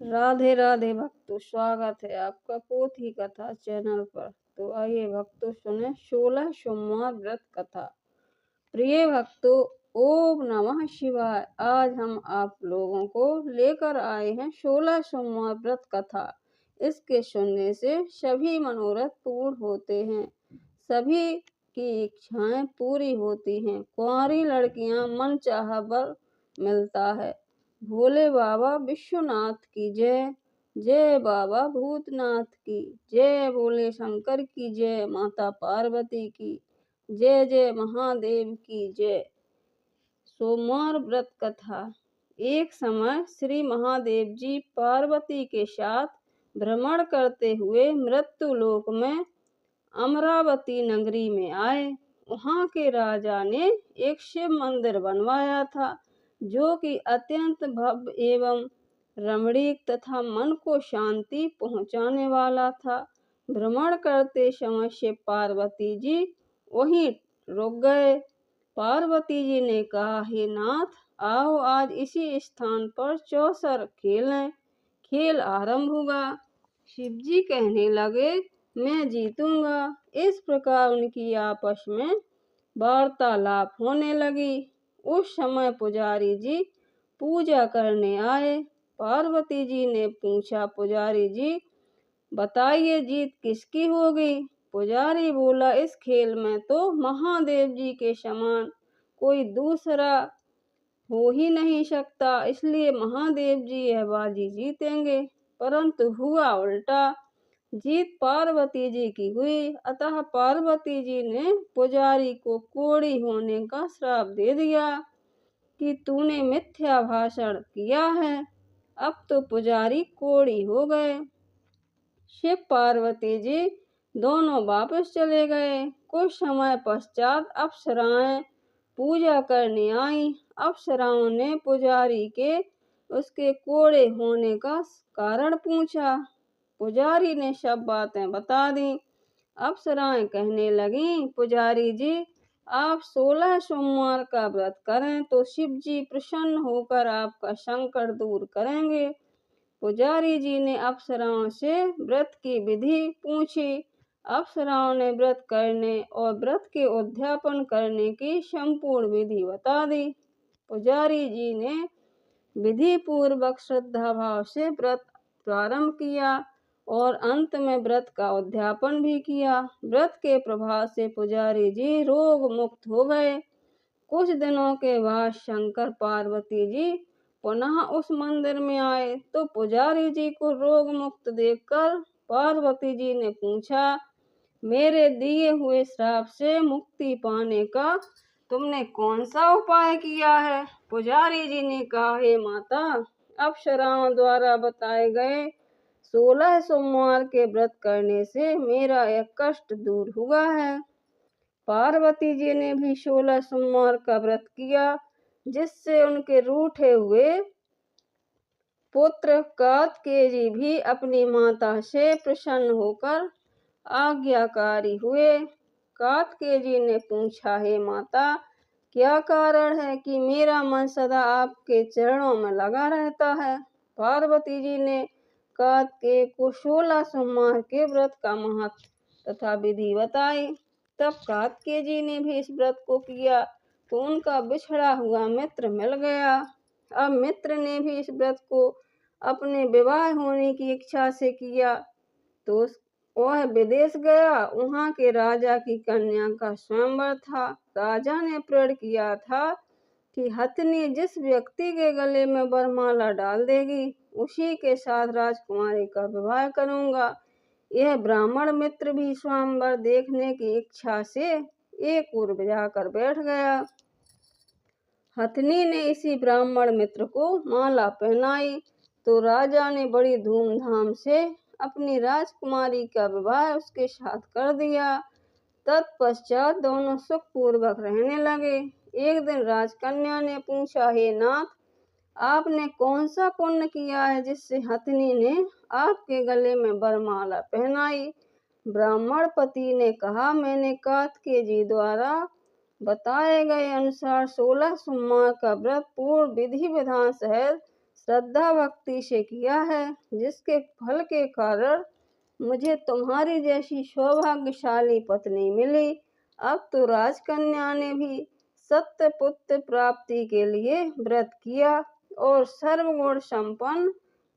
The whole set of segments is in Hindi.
राधे राधे भक्तों, स्वागत है आपका पोथी कथा चैनल पर। तो आइए भक्तों सुने 16 सोमवार व्रत कथा। प्रिय भक्तों, ओम नमः शिवाय। आज हम आप लोगों को लेकर आए हैं 16 सोमवार व्रत कथा। इसके सुनने से सभी मनोरथ पूर्ण होते हैं, सभी की इच्छाएं पूरी होती हैं, कुंवारी लड़कियां मन चाहा वर मिलता है। भोले बाबा विश्वनाथ की जय। जय बाबा भूतनाथ की जय। बोले शंकर की जय। माता पार्वती की जय। जय महादेव की जय। सोमवार व्रत कथा। एक समय श्री महादेव जी पार्वती के साथ भ्रमण करते हुए मृत्यु लोक में अमरावती नगरी में आए। वहां के राजा ने एक शिव मंदिर बनवाया था, जो कि अत्यंत भव्य एवं रमणीक तथा मन को शांति पहुंचाने वाला था। भ्रमण करते समय शिव पार्वती जी वहीं रुक गए। पार्वती जी ने कहा, हे नाथ, आओ आज इसी स्थान पर चौसर खेलें। खेल आरंभ हुआ। शिव जी कहने लगे, मैं जीतूंगा। इस प्रकार उनकी आपस में वार्तालाप होने लगी। उस समय पुजारी जी पूजा करने आए। पार्वती जी ने पूछा, पुजारी जी बताइए जीत किसकी होगी? पुजारी बोला, इस खेल में तो महादेव जी के समान कोई दूसरा हो ही नहीं सकता, इसलिए महादेव जी यह बाजी जीतेंगे। परंतु हुआ उल्टा, जीत पार्वती जी की हुई। अतः पार्वती जी ने पुजारी को कोढ़ी होने का श्राप दे दिया कि तूने मिथ्या भाषण किया है। अब तो पुजारी कोढ़ी हो गए। शिव पार्वती जी दोनों वापस चले गए। कुछ समय पश्चात अप्सराएं पूजा करने आई। अप्सराओं ने पुजारी के उसके कोढ़े होने का कारण पूछा। पुजारी ने सब बातें बता दी। अप्सराएं कहने लगी, पुजारी जी आप 16 सोमवार का व्रत करें तो शिव जी प्रसन्न होकर आपका संकट दूर करेंगे। पुजारी जी ने अप्सराओं से व्रत की विधि पूछी। अप्सराओं ने व्रत करने और व्रत के उद्यापन करने की संपूर्ण विधि बता दी। पुजारी जी ने विधि पूर्वक श्रद्धा भाव से व्रत प्रारंभ किया और अंत में व्रत का उद्यापन भी किया। व्रत के प्रभाव से पुजारी जी रोग मुक्त हो गए। कुछ दिनों के बाद शंकर पार्वती जी पुनः उस मंदिर में आए तो पुजारी जी को रोग मुक्त देखकर पार्वती जी ने पूछा, मेरे दिए हुए श्राप से मुक्ति पाने का तुमने कौन सा उपाय किया है? पुजारी जी ने कहा, हे माता, अप्सराओं द्वारा बताए गए 16 सोमवार के व्रत करने से मेरा यह कष्ट दूर हुआ है। पार्वती जी ने भी 16 सोमवार का व्रत किया, जिससे उनके रूठे हुए पुत्र कार्तिकेय भी अपनी माता से प्रसन्न होकर आज्ञाकारी हुए। कार्तिकेय जी ने पूछा, हे माता, क्या कारण है कि मेरा मन सदा आपके चरणों में लगा रहता है? पार्वती जी ने कार्तिकेय को 16 सोमवार के व्रत का महत्व तथा विधि बताई। तब कार्तिकेय जी ने भी इस व्रत को किया तो उनका बिछड़ा हुआ मित्र मिल गया। अब मित्र ने भी इस व्रत को अपने विवाह होने की इच्छा से किया तो वह विदेश गया। वहां के राजा की कन्या का स्वयंवर था। राजा ने प्रण किया था कि हथिनी जिस व्यक्ति के गले में वरमाला डाल देगी उसी के साथ राजकुमारी का विवाह करूंगा। यह ब्राह्मण मित्र भी स्वयंवर देखने की इच्छा से एक ओर जाकर बैठ गया। हथिनी ने इसी ब्राह्मण मित्र को माला पहनाई तो राजा ने बड़ी धूमधाम से अपनी राजकुमारी का विवाह उसके साथ कर दिया। तत्पश्चात दोनों सुखपूर्वक रहने लगे। एक दिन राजकन्या ने पूछा, हे नाथ, आपने कौन सा पुण्य किया है जिससे हथिनी ने आपके गले में वरमाला पहनाई? ब्राह्मण पति ने कहा, मैंने कार्तिकेय जी द्वारा बताए गए अनुसार 16 सोमवार का व्रत पूर्ण विधि विधान सहित श्रद्धा भक्ति से किया है, जिसके फल के कारण मुझे तुम्हारी जैसी सौभाग्यशाली पत्नी मिली। अब तो राजकन्या ने भी सत्य पुत्र प्राप्ति के लिए व्रत किया और सर्वगुण संपन्न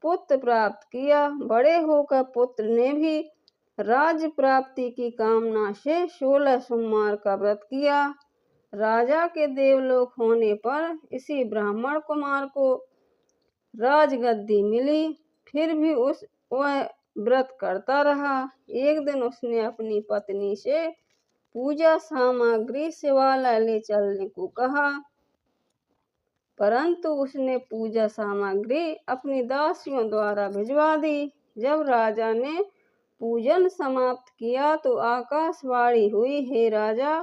पुत्र प्राप्त किया। बड़े होकर पुत्र ने भी राज्य प्राप्ति की कामना से 16 सोमवार का व्रत किया। राजा के देवलोक होने पर इसी ब्राह्मण कुमार को राजगद्दी मिली। फिर भी वह व्रत करता रहा। एक दिन उसने अपनी पत्नी से पूजा सामग्री शिवालय ले चलने को कहा, परंतु उसने पूजा सामग्री अपनी दासियों द्वारा भिजवा दी। जब राजा ने पूजन समाप्त किया तो आकाशवाणी हुई, हे राजा,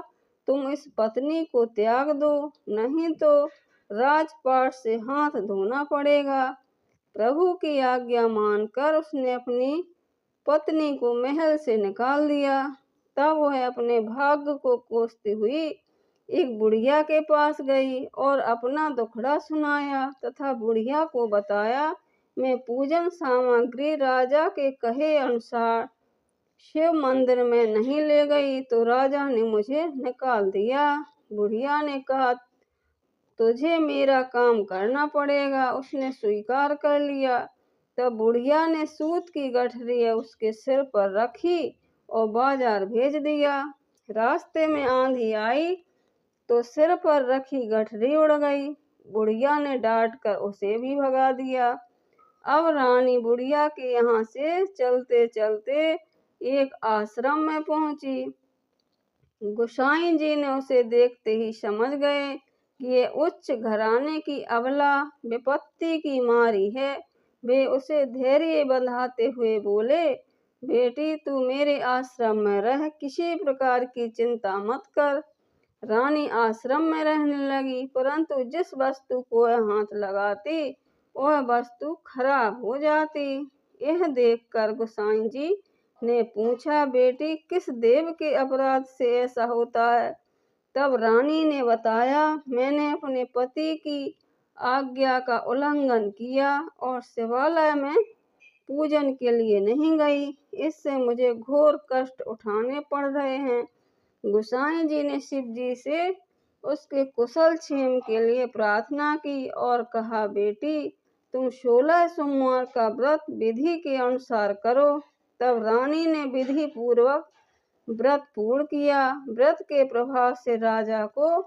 तुम इस पत्नी को त्याग दो, नहीं तो राजपाट से हाथ धोना पड़ेगा। प्रभु की आज्ञा मानकर उसने अपनी पत्नी को महल से निकाल दिया। तब वह अपने भाग्य को कोसती हुई एक बुढ़िया के पास गई और अपना दुखड़ा सुनाया तथा बुढ़िया को बताया, मैं पूजन सामग्री राजा के कहे अनुसार शिव मंदिर में नहीं ले गई तो राजा ने मुझे निकाल दिया। बुढ़िया ने कहा, तुझे मेरा काम करना पड़ेगा। उसने स्वीकार कर लिया। तब बुढ़िया ने सूत की गठरी उसके सिर पर रखी और बाजार भेज दिया। रास्ते में आंधी आई तो सिर पर रखी गठरी उड़ गई। बुढ़िया ने डांट कर उसे भी भगा दिया। अब रानी बुढ़िया के यहाँ से चलते चलते एक आश्रम में पहुंची। गोसाई जी ने उसे देखते ही समझ गए कि ये उच्च घराने की अबला विपत्ति की मारी है। वे उसे धैर्य बंधाते हुए बोले, बेटी, तू मेरे आश्रम में रह, किसी प्रकार की चिंता मत कर। रानी आश्रम में रहने लगी, परंतु जिस वस्तु को वह हाथ लगाती वह वस्तु खराब हो जाती। यह देखकर गोसाई जी ने पूछा, बेटी, किस देव के अपराध से ऐसा होता है? तब रानी ने बताया, मैंने अपने पति की आज्ञा का उल्लंघन किया और शिवालय में पूजन के लिए नहीं गई। इससे मुझे घोर कष्ट उठाने पड़ रहे हैं। गोसाई जी ने शिव जी से उसके कुशल क्षेम के लिए प्रार्थना की और कहा, बेटी, तुम 16 सोमवार का व्रत विधि के अनुसार करो। तब रानी ने विधि पूर्वक व्रत पूर्ण किया। व्रत के प्रभाव से राजा को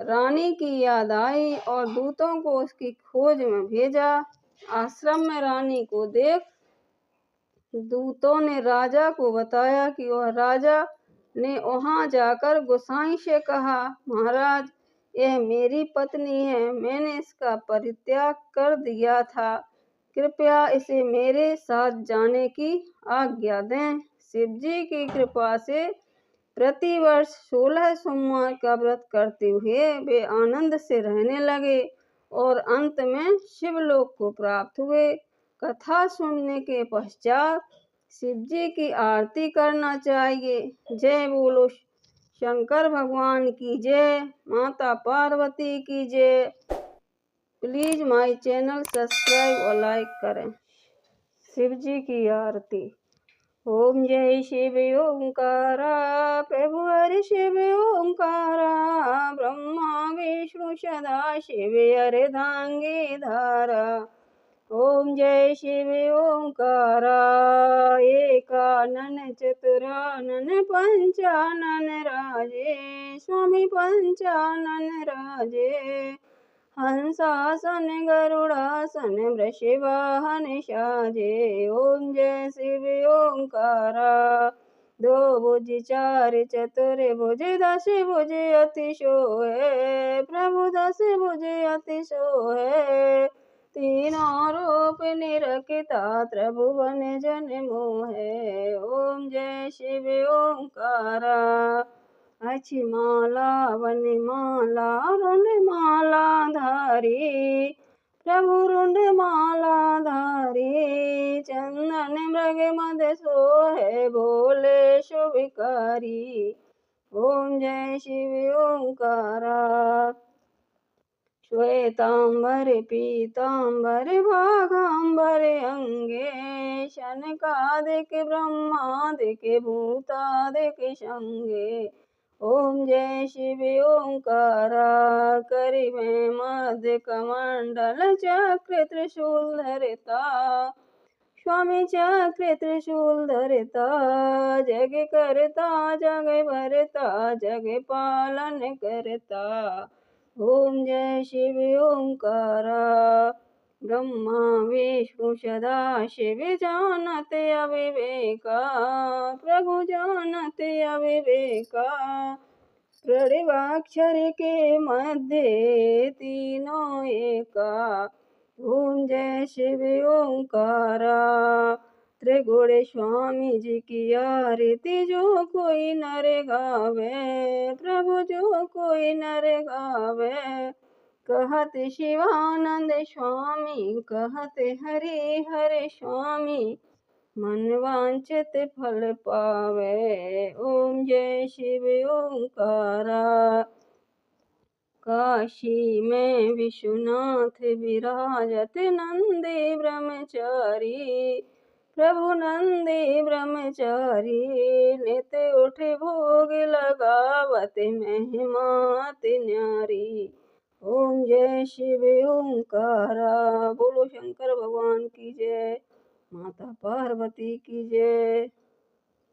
रानी की याद आई और दूतों को उसकी खोज में भेजा। आश्रम में रानी को देख दूतों ने राजा को बताया कि वह राजा ने वहां जाकर गोसाई से कहा, महाराज, यह मेरी पत्नी है, मैंने इसका परित्याग कर दिया था, कृपया इसे मेरे साथ जाने की आज्ञा दें। शिव जी की कृपा से प्रतिवर्ष 16 सोमवार का व्रत करते हुए वे आनंद से रहने लगे और अंत में शिवलोक को प्राप्त हुए। कथा सुनने के पश्चात शिव जी की आरती करना चाहिए। जय बोलो शंकर भगवान की जय, माता पार्वती की जय। प्लीज माय चैनल सब्सक्राइब और लाइक करें। शिव जी की आरती। ओम जय शिव ओंकारा, प्रभु हरि शिव ओंकारा, ब्रह्मा विष्णु सदा शिव अर्धांगी धारा। ओम जय शिव ओंकारा, एकानन चतुरानन पंचानन राजे, स्वामी पंचानन राजे। हंसासन गरुड़ासन वृषवाहन साजे। ओम जय शिव ओंकारा, दो भुज चार चतुर भुज, दस भुज अति सोहे, प्रभु दस भुज अति सोहे। तीनों रूप निरखता त्रिभुवन जन मोहे। ओम जय शिव ओंकारा। अछि माला वनमाला रुंड माला धारी, प्रभु रुंड माला धारी। चंदन मृग मद सोहे, भोले शुभकारी। ओम जय शिव ओंकारा। श्वेतांबर पीतांबर भागांबर अंगे शनकादिक ब्रह्मादिक भूतादिक संगे। ओम जय शिव ओंकारा करिबे मध्य कमंडल चक्र त्रिशूल धरता। स्वामी चक्र त्रिशूल धरता जग करता जग भरता जग पालन करता। ओम जय शिव ओंकारा ब्रह्मा विष्णु सदा शिव जानत अविवेका। प्रभु जानत अविवेका प्रणवाक्षर के मध्य तीनों एका। ओम जय शिव ओंकारा त्रिगुण स्वामी जी की आरती जो कोई नर गावे। प्रभु जो कोई नर गावे कहत शिवानंद स्वामी कहत हरि हर स्वामी मन वांछित फल पावे। ओम जय शिव ओंकारा काशी में विश्वनाथ विराजत नंदी ब्रह्मचारी। प्रभु नंदी ब्रह्मचारी नित उठ भोग लगावत महिमा अति न्यारी। ओम जय शिव ओंकारा। बोलो शंकर भगवान की जय, माता पार्वती की जय।